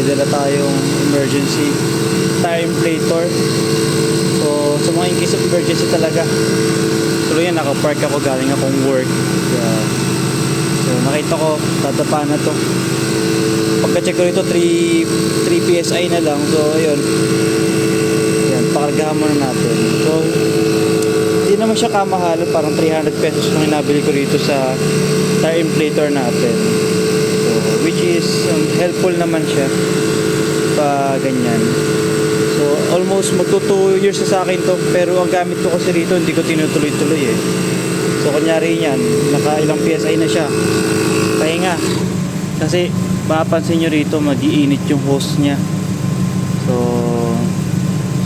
may dala tayong emergency tire inflator. So sa mga in case of emergency talaga. Tuloy yan, nakapark ako, galing akong work. Yeah. So nakita ko, tatapa na to. Pagka-check ko rito, 3 PSI na lang. So ayun, yan, pakargahan muna natin. So hindi naman siya kamahal, parang 300 pesos nung inabili ko rito sa tire inflator natin. So which is helpful naman siya pa ganyan. So almost magto 2 years na sa akin to, pero ang gamit ko kasi rito hindi ko tinutuloy-tuloy eh. So kunyari yan, naka ilang PSI na siya, pahinga kasi mapapansin nyo rito mag-iinit yung hose nya. So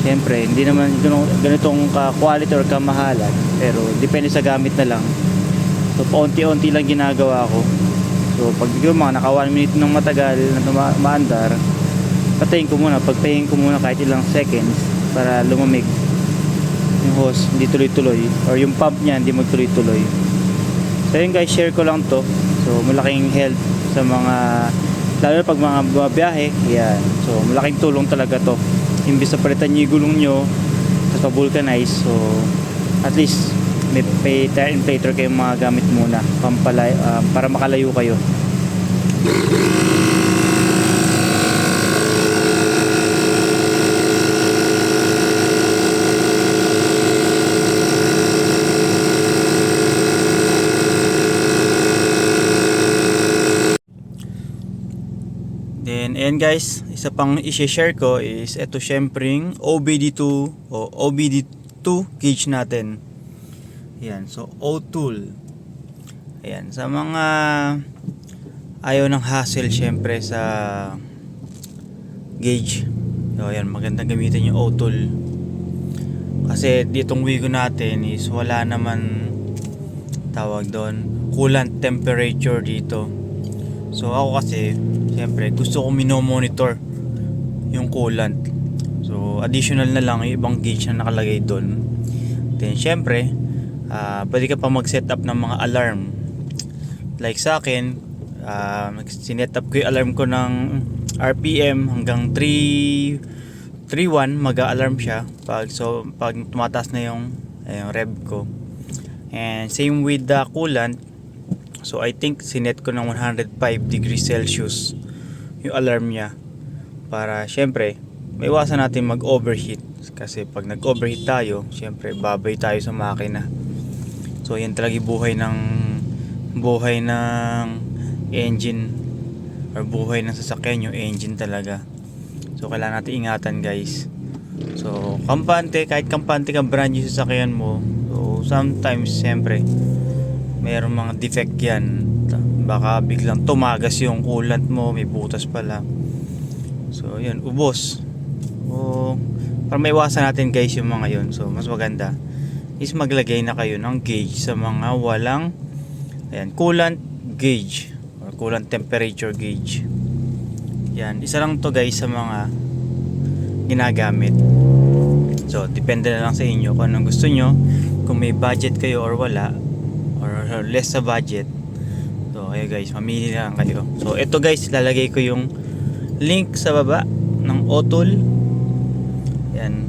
syempre hindi naman ganitong quality or kamahalan, pero depende sa gamit na lang. So paunti-unti lang ginagawa ko. So pag mga naka 1 minute ng matagal na maandar, patayin ko muna, pagpahinga ko muna kahit ilang seconds para lumamig yung hose, hindi tuloy-tuloy, or yung pump niya hindi magtuloy-tuloy. So yun guys, share ko lang to. So malaking help sa mga, lalo na pag mga biyahe, yan. So malaking tulong talaga to. Imbis na palitan nyo yung gulong nyo tapos pa-vulcanize, so at least may tire inflator kayong mga gamit muna para makalayo kayo. Then ayan guys, isa pang i-share ko is ito, syempreng OBD2 o OBD2 gauge natin. Ayan, so O-tool. Ayan, sa mga ayaw ng hassle syempre sa gauge, so ayan, magandang gamitin yung O-tool. Kasi ditong Wigo natin is wala naman tawag doon coolant temperature dito. So ako kasi syempre gusto ko mino-monitor yung coolant. So additional na lang yung ibang gauge na nakalagay doon. Then syempre pwede ka pa mag-set up ng mga alarm. Like sa akin, sinet up ko yung alarm ko ng RPM hanggang 331, mag-a-alarm siya pag tumataas na yung rev ko. And same with the coolant. So I think sinet ko ng 105 degrees Celsius yung alarm niya para syempre maiwasan natin mag-overheat, kasi pag nag-overheat tayo syempre babay tayo sa makina. So yan talaga buhay ng engine or buhay ng sasakyan, yung engine talaga. So kailangan natin ingatan guys. So kahit kampante ka brand new sasakyan mo, so sometimes syempre mayroong mga defect yan. Baka biglang tumagas yung coolant mo, may butas pala. So yun, ubos. So para maiwasan natin guys yung mga yun, so mas maganda is maglagay na kayo ng gauge sa mga walang coolant gauge or coolant temperature gauge. Yan, isa lang to guys sa mga ginagamit. So depende na lang sa inyo kung anong gusto nyo, kung may budget kayo or wala, or less sa budget. So ayun guys, mamili lang kayo. So ito guys, lalagay ko yung link sa baba ng O-tool. Yan,